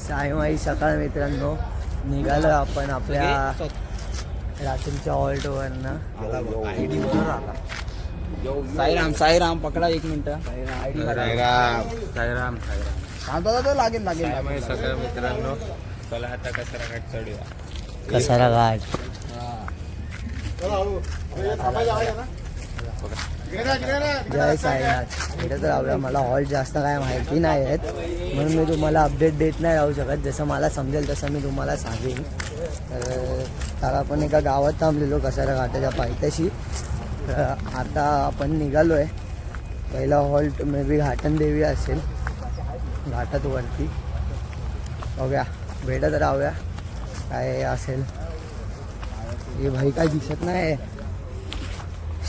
सायमाई सकाळ मित्रांनो, निघालो आपण आपल्या रात्रीच्या ऑल्टवरनं. साईराम साईराम पकडा एक मिनिट. साईराम साईराम साईराम लागेल लागेल. सगळ्या मित्रांनो, चला आता कचरा घाट चढूया. कसारा घाट. जय साईनाथ. इथे तर राहूया. मला हॉल्ट जास्त काय माहिती नाही आहेत, म्हणून मी तुम्हाला अपडेट देत नाही राहू शकत. जसं मला समजेल तसं मी तुम्हाला सांगेन. तर आपण एका गावात थांबलेलो कसारा घाटाच्या पायथ्याशी. आता आपण निघालो आहे. पहिला हॉल्ट मे बी घाटन देवी असेल, घाटात वरती. बघूया, भेटत राहूया काय असेल. हे भाई काय दिसत नाही.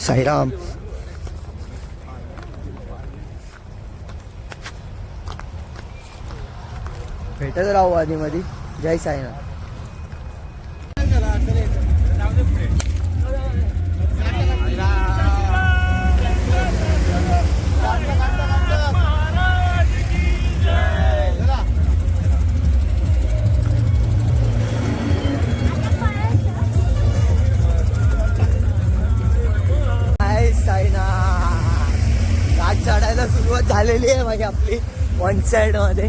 साईराम. भेटत राहू आधी मध्ये. जय साईनाथ. घाट चढायला सुरुवात झालेली आहे माझी आपली वन साइड मध्ये.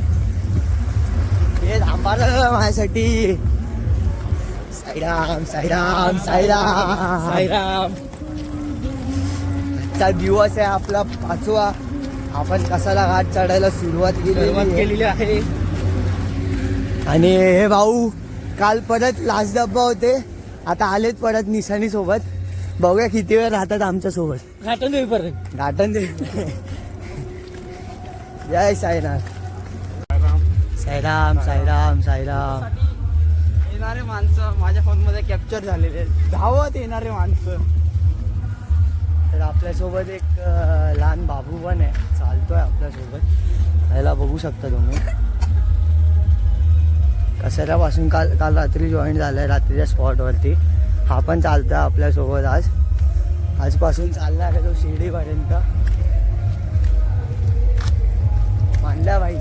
हे थांबायला माझ्यासाठी. साईराम साईराम साईराम साईराम. आजचा दिवस आहे आपला 5वा. आपण कसारा घाट चढायला सुरुवात केलेली आहे. आणि हे भाऊ काल परत लास्ट डब्बा होते, आता आलेत परत निशाणी सोबत. बघूया किती वेळ राहतात आमच्या सोबत. घाटन देवी परत. घाटन देवी. जय साईनाथ. साईराम साईराम साईराम. येणारे माणसं माझ्या फोन मध्ये कॅप्चर झालेले, धावत येणारे माणसं. तर आपल्यासोबत एक लहान बाबू पण आहे, चालतोय आपल्यासोबत. याला बघू शकता तुम्ही. कसाऱ्यापासून काल रात्री जॉईन झालाय रात्रीच्या स्पॉटवरती. हा पण चालतोय आपल्यासोबत आजपासून चालणार आहे तो शिर्डीपर्यंत. मानल्या भाई.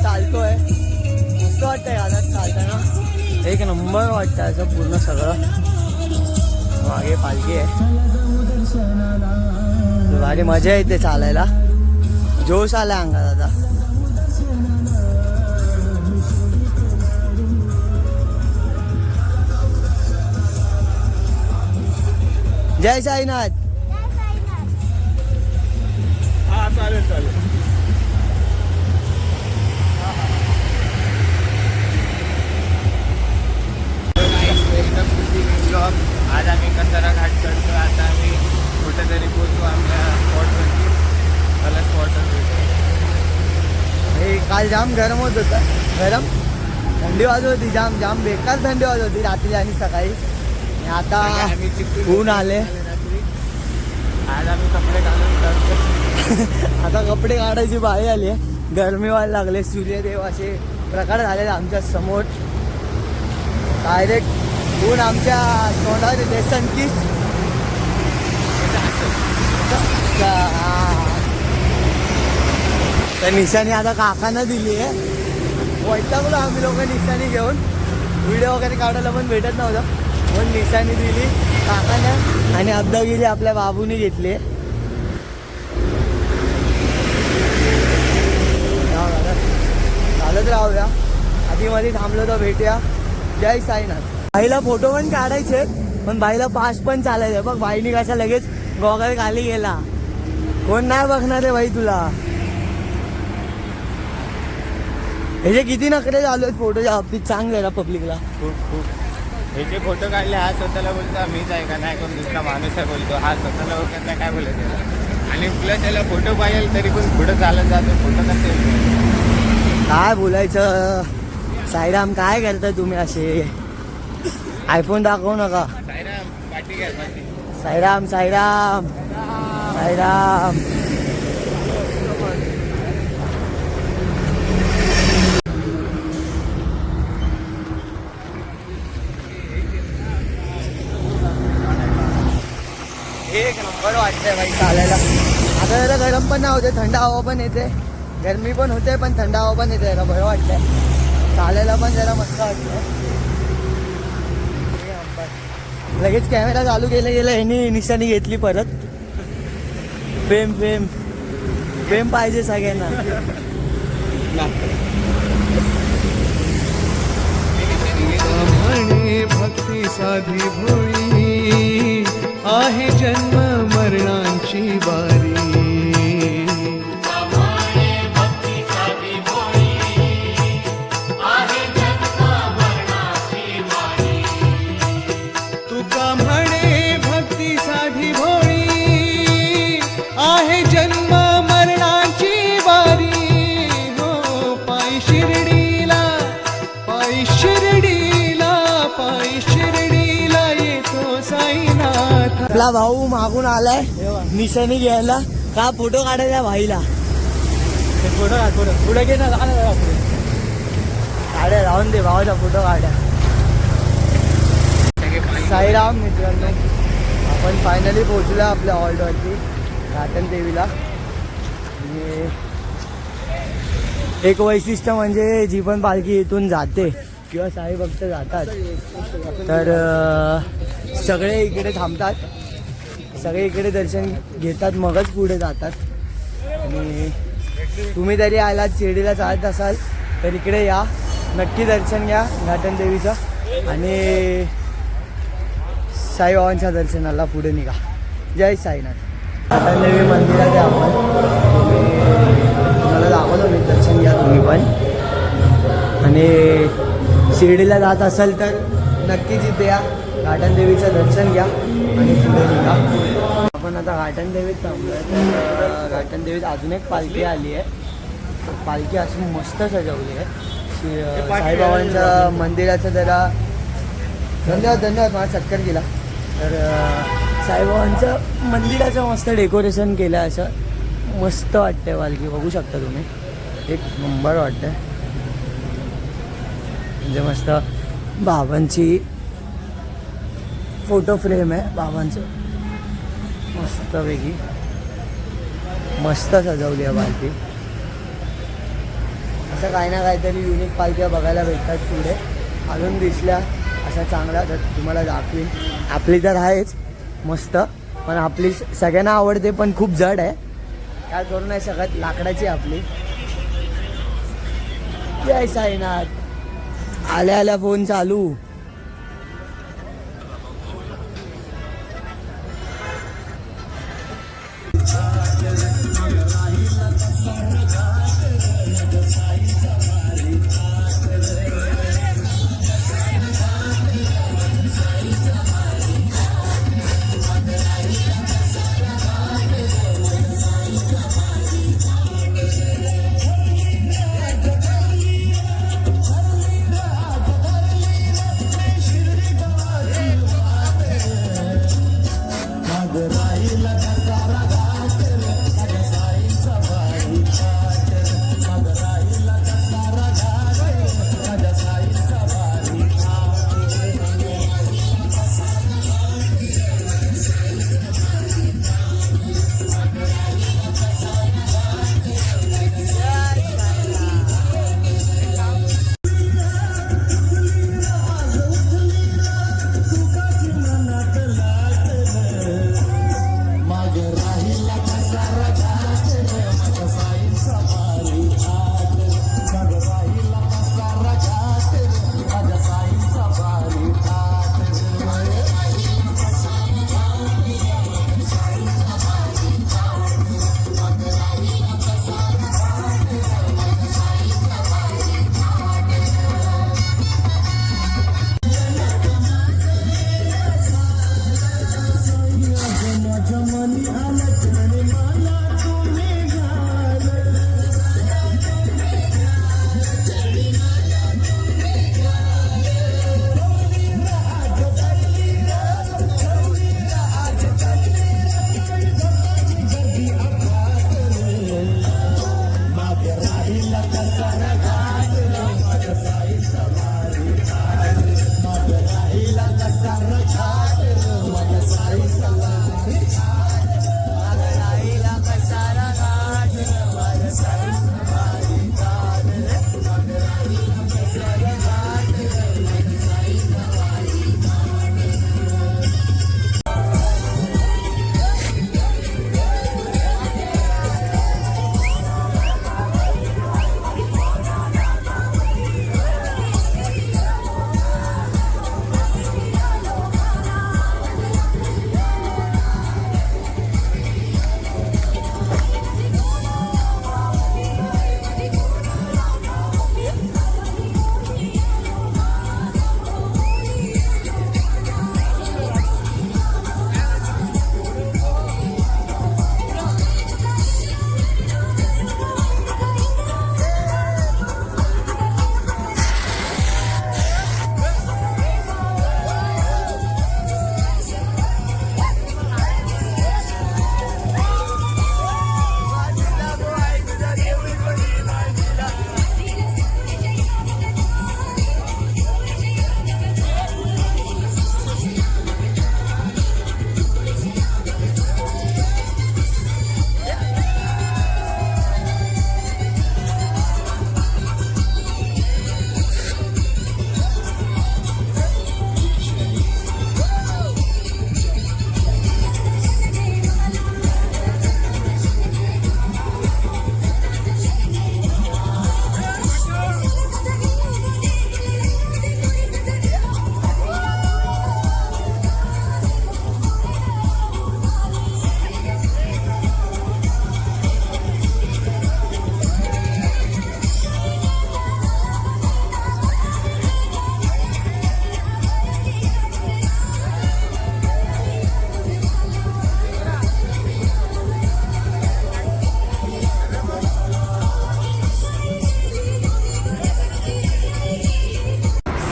चालतोय मस्त वाटतंय गाण्यात चालताना. एक नंबर वाटतं असं पूर्ण सगळं. मागे पालखी आहे. भारी मजा येते चालायला. जोश आला अंगात आता. जय साईनाथ. हा चालेल चालेल. आज आम्ही कसारा घाट चढतो. आता आम्ही कुठेतरी पोहोचू आमच्या स्पॉटवरती. मला स्पॉटवर हे काल जाम गरम होत होतं. गरम थंडी वाजत होती. जाम बेकार थंडी वाजत होती रात्री आणि सकाळी. आता ऊन आले. आज आम्ही कपडे घालून करतो. आता कपडे काढायची बाई आली आहे. गरमी व्हायला लागले. सूर्यदेव असे प्रकार झाले आमच्या समोर. डायरेक्ट ऊन आमच्या तोंडावर येते. संकीच तर निशाणी आता काकांना दिली आहे. वैतागलो आम्ही लोक निशाणी घेऊन, व्हिडिओ वगैरे काढायला पण भेटत नव्हतं म्हणून निशाणी दिली काकांना. आणि अब्दागिरी आपल्या बाबूने घेतली. चालत राहूया, आधी मध्ये थांबलो तर भेटूया. जय साईनाथ. बाईला फोटो पण काढायचे पण बाईला पास पण चालायचं. बघ बाईने कसा लगेच गॉगल खाली गेला. कोण नाही बघणार आहे बाई तुला. ह्याचे किती नखरे चालू आहेत फोटोच्या बाबतीत सांग जरा पब्लिकला. खूप हे जे फोटो काढले हा स्वतःला बोलतो मीच आहे का नाही, कोण दुसरा माणूस आहे बोलतो. हा स्वतःला ओळखत नाही, काय बोलत त्याला. आणि प्लस याला फोटो पाहिजे तरी पण पुढं चालत जातो. फोटो नसेल काय बोलायचं. साईराम काय करता तुम्ही असे. आयफोन दाखवू नका. साईराम पाठी घ्या पाठी. साईराम साईराम साईराम. एक नंबर वाटतंय बाई चालायला. आता जरा गरम पण नाही होते, थंड हवा पण येते. गरमी पण होते पण थंड हवा पण येते. जरा बरं वाटतंय चालायला पण जरा मस्त वाटतं. लगेच कॅमेरा चालू केलं गेलं ह्यानी निशाणी घेतली परत. फेम फेम फेम पाहिजे सगळ्यांना. म्हणे भक्ती साधी भोळी आहे जन्म मरणांची बारी. तुका म्हणे भक्ती साधी भोळी आहे जन्म मरणाची बारी. हो पायी शिर्डीला पायी शिर्डीला पायी शिर्डीला येतो साईनाथ. आपला भाऊ मागून आलाय निशाणी घ्यायला. का फोटो काढायचा भाईला. फोटो काढ, फोटो पुढे घे ना. काढ्या राहून दे भावाचा फोटो काढ्या. साईराम मित्रांनो, आपण फायनली पोहोचलो आपल्या हॉल्टवरती घाटन देवीला. आणि एक वैशिष्ट्य म्हणजे जी पण पालखी इथून जाते किंवा साई भक्त जातात तर सगळे इकडे थांबतात. सगळे इकडे दर्शन घेतात मगच पुढे जातात. आणि तुम्ही जरी आलात शिर्डीला चालत असाल तर इकडे या, नक्की दर्शन घ्या घाटन देवीचं. आणि साईबाबांच्या दर्शनाला पुढे निघा. जय साईनाथ. घाटन देवी मंदिरात आहे आपण. तुम्हाला दाखवतो मी, दर्शन घ्या तुम्ही पण. आणि शिर्डीला जात असाल तर नक्कीच इथे या, घाटन देवीचं दर्शन घ्या आणि पुढे निघा. आपण आता घाटन देवीत थांबलो आहे. घाटन देवीत अजून एक पालखी आली आहे. पालखी अशी मस्त सजवली आहे. साईबाबांच्या मंदिराचं जरा धन्यवाद मला सत्कार केला. तर साईबाबांचं मंदिराचं मस्त डेकोरेशन केलं आहे. असं मस्त वाटतंय पालखी. बघू शकता तुम्ही, एक नंबर वाटतंय. म्हणजे मस्त बाबांची फोटो फ्रेम आहे बाबांचं मस्तपैकी. मस्त सजवली आहे पालखी. असं काही ना काहीतरी युनिक पालख्या बघायला भेटतात पुढे. अजून दिसल्या असा चांगला तर तुम्हाला दाखवीन. आपली तर आहेच मस्त, पण आपली सगळ्यांना आवडते पण खूप जड आहे. काय करू नाही शकत, लाकडाची आपली. जय साईनाथ. आल्या आल्या फोन चालू.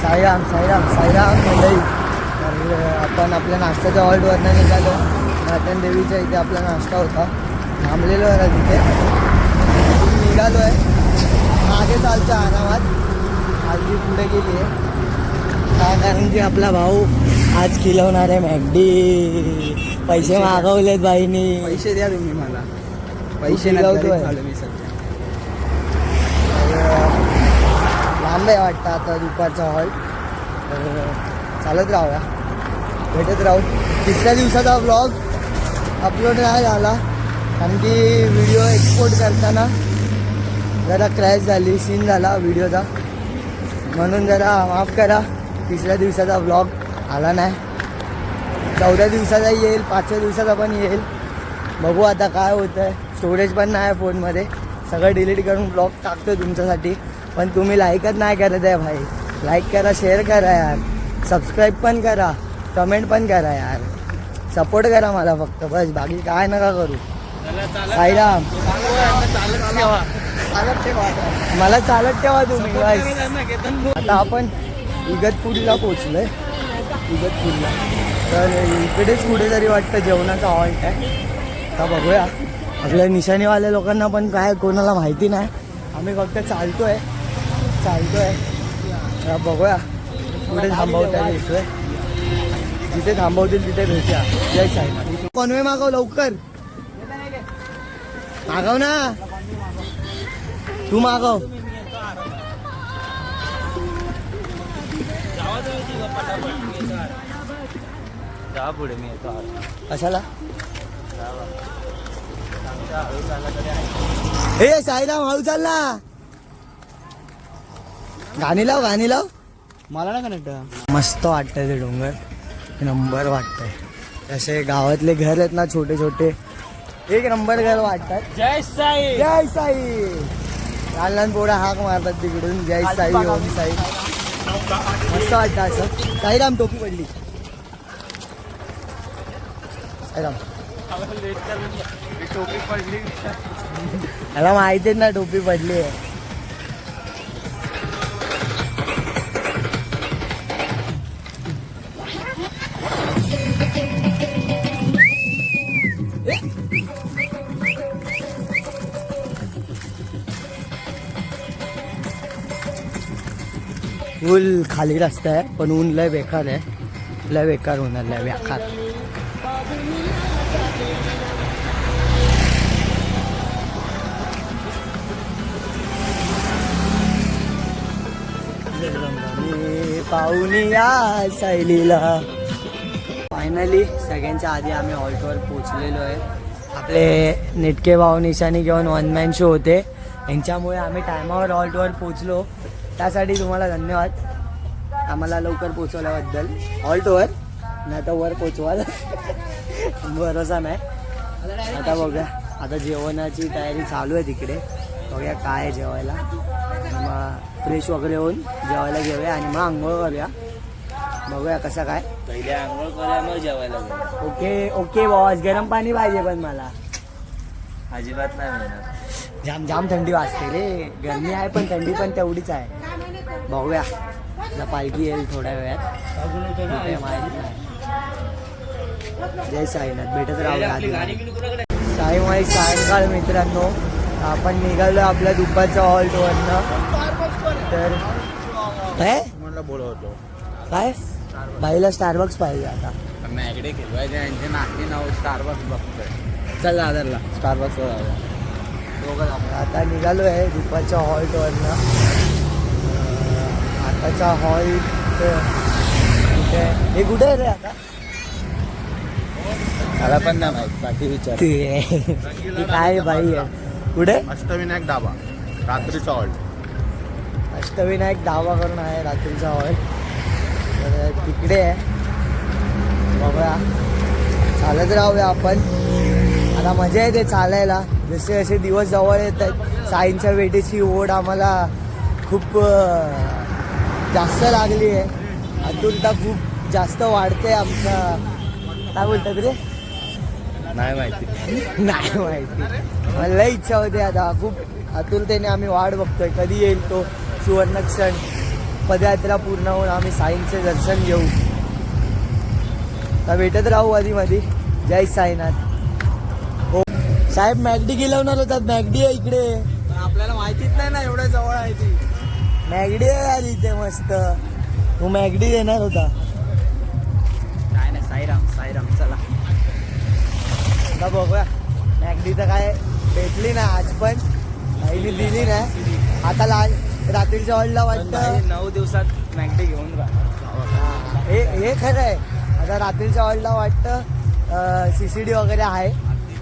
साईराम साईराम साईराम मंडळी. तर आपण आपल्या नाश्त्याच्या हॉल्टवरनं निघालो. नाटन देवीच्या इथे आपला नाश्ता होता, थांबलेलो आहे तिथे. निघालो आहे, मागे चालतो आरामात. हल्ली पुढे गेली आहे का, कारण की आपला भाऊ आज खिलवणार आहे मॅगडी. पैसे मागवलेत बाईनी. पैसे द्या तुम्ही मला. पैसे खिलवतोय. झालं मी सध्या. लांब आहे वाटतं आता दुपारचा हॉल्ट. तर चालत राहूया, भेटत राहू. तिसऱ्या दिवसाचा व्लॉग अपलोड नाही झाला कारण की व्हिडिओ एक्सपोर्ट करताना जरा क्रॅश झाली, सीन झाला व्हिडिओचा, म्हणून जरा माफ करा. तिसऱ्या दिवसाचा व्लॉग आला नाही. 14 दिवसाचा येईल, 5व्या दिवसाचा पण येईल. बघू आता काय होतं आहे. स्टोरेज पण नाही आहे फोनमध्ये, सगळं डिलीट करून ब्लॉग टाकतो तुमच्यासाठी. पण तुम्ही लाईकच नाही करत आहे भाई. लाईक करा, शेअर करा यार, सबस्क्राईब पण करा, कमेंट पण करा यार. सपोर्ट करा मला फक्त, बस. बाकी काय नका करू. साईराम. मला चालत ठेवा तुम्ही बस. आता आपण इगतपुरीला पोचलोय. इगतपुरीला तर इकडेच कुठेतरी वाटतं जेवणाचा हॉल्ट आहे. आता बघूया. आपल्या निशाणीवाल्या लोकांना पण काय कोणाला माहिती नाही. आम्ही फक्त चालतोय. बघूया कुठे थांबवता येतोय. जिथे थांबवतील तिथे भेटूया. जय साई. कॉन्वे मागव लवकर. मागव ना, तू मागव. पुढे मी येतो. कशाला? हे साईराम हळू चाल ना. गाणी लाव, गाणी लाव. मला नाही कनेक्ट. मस्त वाटतंय ते डोंगर, नंबर वाटतंय. तसे गावातले घर आहेत ना छोटे छोटे, एक नंबर घर वाटतात. जय साई. जय साई. लहान लहान पोरं हाक मारतात तिकडून, जय साई, ओम साई. मस्त वाटतं असं. साईराम टोपी पडली. साईराम टोपी पडली. मला माहितीच ना टोपी पडली आहे. फुल खाली रस्ता आहे, पण ऊन लय बेकार आहे, लय बेकार होणार, लय बेकार. पाहुणी या सायलीला. फायनली सगळ्यांच्या आधी आम्ही हॉल्टवर पोचलेलो आहे. आपले नेटके भाऊ निशाणी घेऊन वन मॅन शो होते, यांच्यामुळे आम्ही टायमावर हॉल्टवर पोचलो. त्यासाठी तुम्हाला धन्यवाद, आम्हाला लवकर पोचवल्याबद्दल. हॉल्टवर नाही तर वर पोचवाल भरोसा नाही. आता बघूया, आता जेवणाची तयारी चालू आहे तिकडे, बघूया काय आहे जेवायला. मग फ्रेश वगैरे होऊन जेवायला घेऊया आणि मग आंघोळ करूया, बघूया कसं काय. पहिले आंघोळ करूया मग जेवायला. ओके ओके बॉस, गरम पाणी पाहिजे पण मला. अजिबात नाही मिळणार. जाम जाम थंडी वाजते रे, गरमी आहे पण थंडी पण तेवढीच आहे. बघूया आता पालखी येईल थोड्या वेळात. जय साईनाथ, भेटत राहूया आधी. साईमाई सायंकाळ मित्रांनो, आपण निघालो आपल्या दुपारच्या हॉल्टवरनं. तर काय बोलवतो काय बाईला स्टारबक्स पाहिजे आता. मॅगडे खेळवायचे, यांचे नाती नाव स्टारबक्स बघतोय. चल दादरला स्टारबक्स आता निघालो आहे दुपारच्या हॉल्टवरनं. आताचा हॉल्ट कुठे, हे कुठे आहे रे आता? मला पण नाही माहित, बाकी विचार. ते काय बाई आहे कुठे? अष्टविनायक धाबा, रात्रीचा हॉल्ट. अष्टविनायक धाबा करून आहे रात्रीचा हॉल्ट, तर तिकडे आहे. बघूया, चालत राहूया आपण. आता मजा येते चालायला, जसे जसे दिवस जवळ येत आहेत. साईंच्या वेटेची ओढ आम्हाला खूप जास्त लागली आहे. आतुरता खूप जास्त वाढते आमचा. काय बोलतात रे? नाही माहिती. नाही माहिती, मला लई इच्छा होते. आता खूप आतुरतेने आम्ही वाट बघतोय, कधी येईल तो सुवर्ण क्षण. पदयात्रा पूर्ण होऊन आम्ही साईंचे दर्शन घेऊ. तर भेटत राहू आधी मध्ये. जय साईनाथ. हो साहेब, मॅगडी गेलवणार होतात. मॅगडी आहे इकडे. आपल्याला माहितीच नाही ना, एवढ्या जवळ आहे ती. मॅगडी आहे यार इथे मस्त. तू मॅगडी देणार होता. काय नाही, साईराम साईराम. चला आता बघूया, मॅगडी तर काय भेटली ना आज पण, बाईने दिली नाही. आता रात्रीच्या हॉलला वाटतं 9 दिवसात मॅगडी घेऊन राहा. हे खरं आहे. आता रात्रीच्या हॉलला वाटतं CCD वगैरे आहे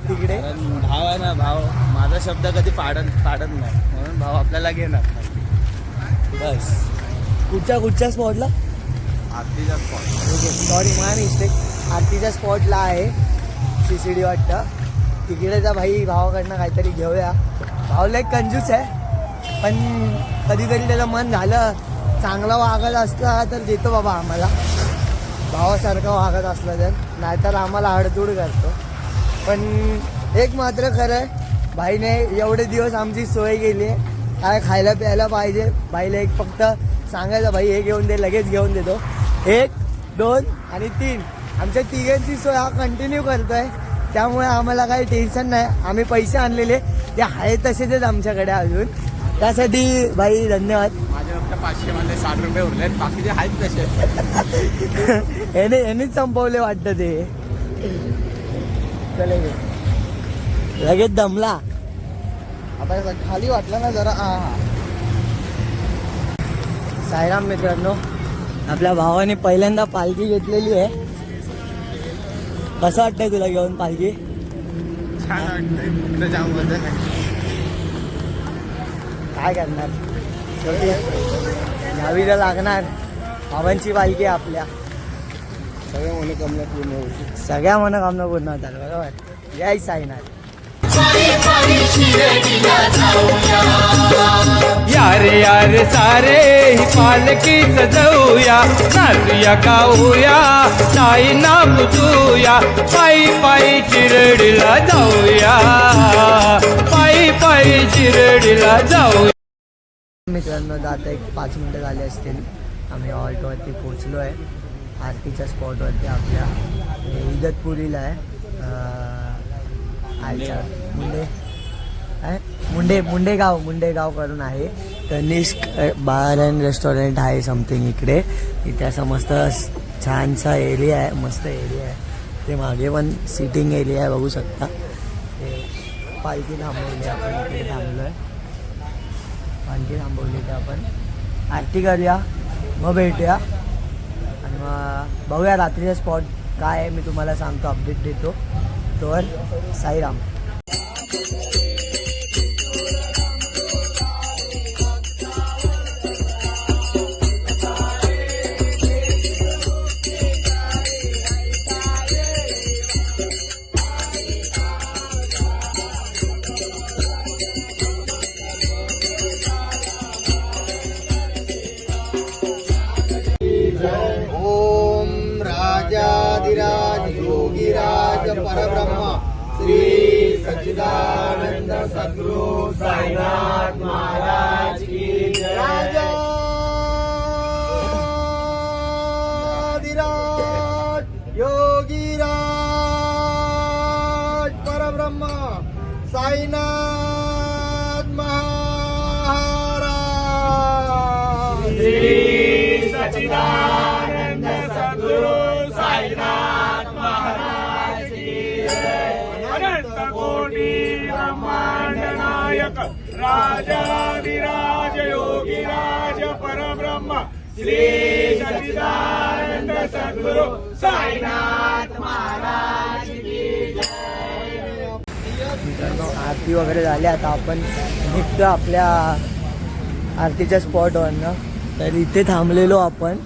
तिकडे. भाव आहे ना, भाव माझा शब्द कधी पाडत नाही, म्हणून भाव आपल्याला घेणार. बस कुठच्या स्पॉटला? आरतीचा स्पॉट. ओके, सॉरी माय मिस्टेक. आरतीच्या स्पॉटला आहे CCD वाटतं. तिकडेचा भाई भावाकडनं काहीतरी घेऊया. भावला एक कंजूस आहे, पण कधीतरी त्याचं मन झालं चांगला वागत असला तर देतो बाबा आम्हाला. भावासारखं वागत असलं तर, नाहीतर आम्हाला हडतूड करतो. पण एक मात्र खरं आहे, भाईने एवढे दिवस आमची सोय केली आहे. काय खायला प्यायला पाहिजे, भाईला एक फक्त सांगायचं, भाई हे घेऊन दे, लगेच घेऊन देतो. 1, 2 आणि 3 आमच्या तिघांची सोय हा कंटिन्यू करतोय. त्यामुळे आम्हाला काही टेन्शन नाही. आम्ही पैसे आणलेले ते आहे तसेच आहेत आमच्याकडे अजून. त्यासाठी भाई धन्यवाद. माझ्या फक्त 500 मध्ये 60 रुपये उरलेत, बाकीचे आहेत तसे. यांनीच संपवले वाटतं ते. चले लगेच दमला. आता खाली वाटलं ना जरा. साईराम मित्रांनो, आपल्या भावाने पहिल्यांदा पालखी घेतलेली आहे. कसं वाटतंय तुला घेऊन पालखी? छान वाटतंय, जाम वजन आहे. काय करणार, शेवटी न्यावी तर लागणार. भावांची पालखी आहे आपल्या. सगळ्या मनोकामना पूर्ण होती. सगळ्या मनोकामना पूर्ण होतात, बरोबर. जय साईनाथ. यारे यारे सारे ही पालखी सजवूया, नाचूया गाऊया, साई नाम बुजूया, पायी पायी शिर्डीला जाऊया, पायी पायी शिर्डीला जाऊया. मित्रांनो, आता एक 5 मिनटं झाली असतील, आम्ही हॉल्टवरती पोचलो आहे. आरतीच्या स्पॉटवरती आपल्या इगतपुरीला आहे. आयच्या मुंडे काय मुंडेगाव करून आहे. तनिष्क बार अँड रेस्टॉरंट आहे समथिंग इकडे. इथे असं मस्त छानसा एरिया आहे, मस्त एरिया आहे. ते मागे पण सिटिंग एरिया आहे बघू शकता. ते पालखी थांबवली आपण इकडे थांबलो आहे. पालखी थांबवली ते आपण आरती करूया मग भेटूया आणि मग बघूया रात्रीचा स्पॉट काय आहे. मी तुम्हाला सांगतो, अपडेट देतो. तर साईराम. ओम राजाधिराज योगीराज परब्रह्म श्री सच्चिदानंद सद्गुरु साईनाथ महाराज की जय. राजाधिराज योगीराज परब्रह्म साईनाथ महाराज सच्चिदानंद सद्गुरु साईनाथ महाराज की जय. अनंत कोटी ब्रह्मांड नायक राजाधिराज योगीराज परब्रह्म श्री सच्चिदानंद सद्गुरु साईनाथ महाराज की जय. मित्रांनो आरती वगैरे झाली. आता आपण निघतो आपल्या आरतीच्या स्पॉटवरनं. तर इथे थांबलेलो आपण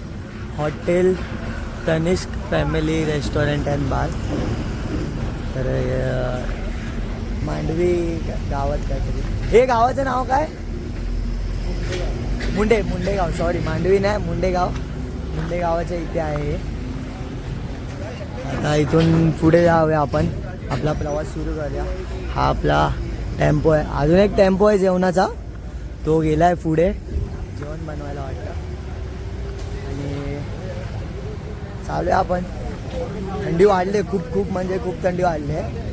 hotel Tanishq family restaurant and bar. तर मांडवी गावात काहीतरी. हे गावाचं नाव काय? मुंडेगाव. सॉरी मांडवी नाही, मुंडेगावाच्या इथे आहे. आता इथून पुढे जाऊया आपण, आपला प्रवास सुरू करूया. हा आपला टेम्पो आहे. अजून एक टेम्पो आहे जेवणाचा, तो गेला आहे पुढे जेवण बनवायला वाटतं. आणि चालूया आपण. थंडी वाढली खूप म्हणजे खूप थंडी वाढली आहे.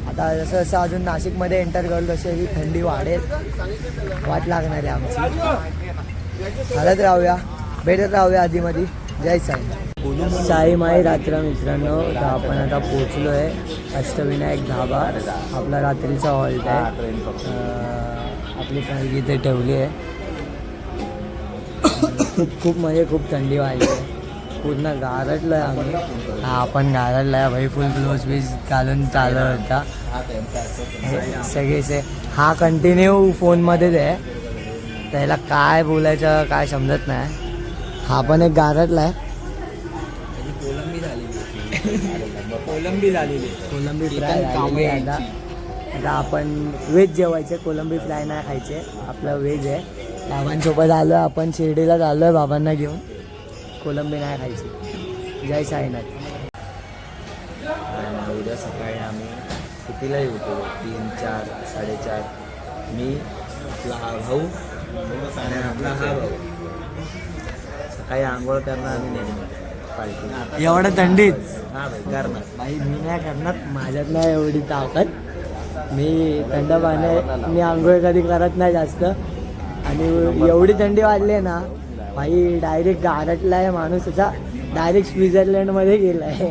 आता जसं जसं अजून नाशिकमध्ये एंटर करू तशी ही थंडी वाढेल. वाट लागणार आहे आमची. चालत राहूया, भेटत राहूया आधीमध्ये. जय साई. साईमाई रात्र मित्रांनो, तर आपण आता पोचलो आहे अष्टविनायक धाबा. आपला रात्रीचा हॉल्ट आहे. आपली पालखी इथे ठेवली आहे. खूप म्हणजे खूप थंडी वाढली आहे. पूर्ण गारटलो आहे आम्ही. हा आपण गारटला आहे भाई. फुल ग्लोव्ज बीज घालून चालत होता सगळेच. हा कंटिन्यू फोनमध्येच आहे. त्याला काय बोलायचं काय समजत नाही. हा पण एक गारटला आहे. कोलंबी फ्राय झालेली आहे. आता आपण व्हेज जेवायचे, कोलंबी फ्राय नाही खायचे. आपलं व्हेज आहे. बाबांसोबत आलो आहे आपण, शिर्डीला चाललो आहे बाबांना घेऊन. कोलंबी नाही खायची. जय साईनाथ. उद्या सकाळी आम्ही कितीला येतो? 3, 4, 4:30. मी, आपला हा भाऊ आणि आपला हा भाऊ सकाळी आंघोळ करणार आणि निघणार पालखी. एवढं थंडीत हा भाई करणार. भाई मी नाही करणार. माझ्यात नाही एवढी ताकद. मी थंड पाणी मी आंघोळ कधी करत नाही जास्त. आणि एवढी थंडी वाढली आहे ना भाई, डायरेक्ट गारटला आहे माणूस. असा डायरेक्ट स्वित्झर्लंडमध्ये गेला आहे.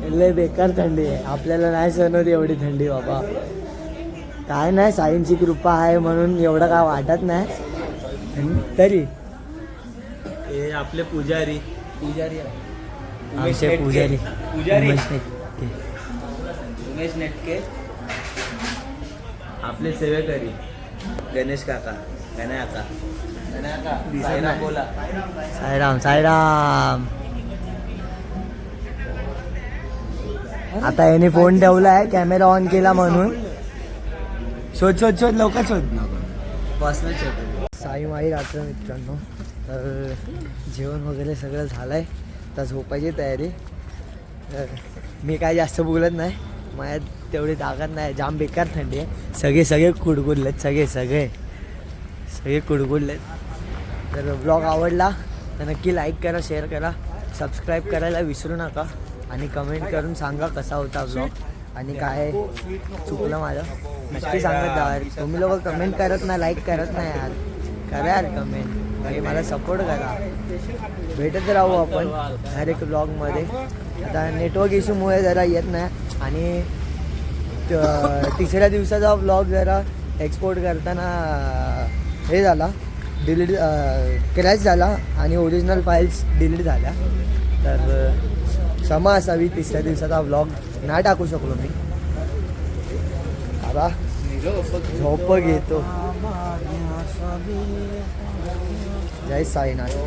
लय बेकार थंडी आहे. आपल्याला नाही सहन होत एवढी थंडी बाबा. काय नाही, साईंची कृपा आहे म्हणून एवढं काय वाटत नाही. तरी हे आपले पुजारी आमचे पुजारी उमेश नेटके, आपले सेवेकरी गणेश काका, गणा साईराम बोला. साईराम. आता याने फोन ठेवला आहे कॅमेरा ऑन केला म्हणून. शोध लवकर शोध. पर्सनल छोटे. साईमाई रात्र मित्रांनो. तर जेवण वगैरे सगळं झालं आहे. आता झोपायची तयारी. तर मी काय जास्त बोलत नाही, माझ्यात तेवढी ताकद नाही. जाम बेकार थंडी आहे. सगळे कुडकुडलेत. सगळे कुडकुडलेत. तर ब्लॉग आवडला तर नक्की लाईक करा, शेअर करा, सबस्क्राईब करायला विसरू नका. आणि कमेंट करून सांगा कसा होता ब्लॉग आणि काय चुकलं माझं. नक्की सांगत जा यार. तुम्ही लोक कमेंट करत नाही, लाईक करत नाही यार. करा यार कमेंट, म्हणजे मला सपोर्ट करा. भेटत राहू आपण हर एक ब्लॉगमध्ये. आता नेटवर्क इश्यूमुळे जरा येत नाही आणि तिसऱ्या दिवसाचा ब्लॉग जरा एक्सपोर्ट करताना हे झाला, डिलीट क्रॅश झाला आणि ओरिजिनल फाईल्स डिलीट झाल्या. तर क्षमा असावी, तिसऱ्या दिवसाचा ब्लॉग नाही टाकू शकलो मी. आता झोप घेतो. जय साईनाथ.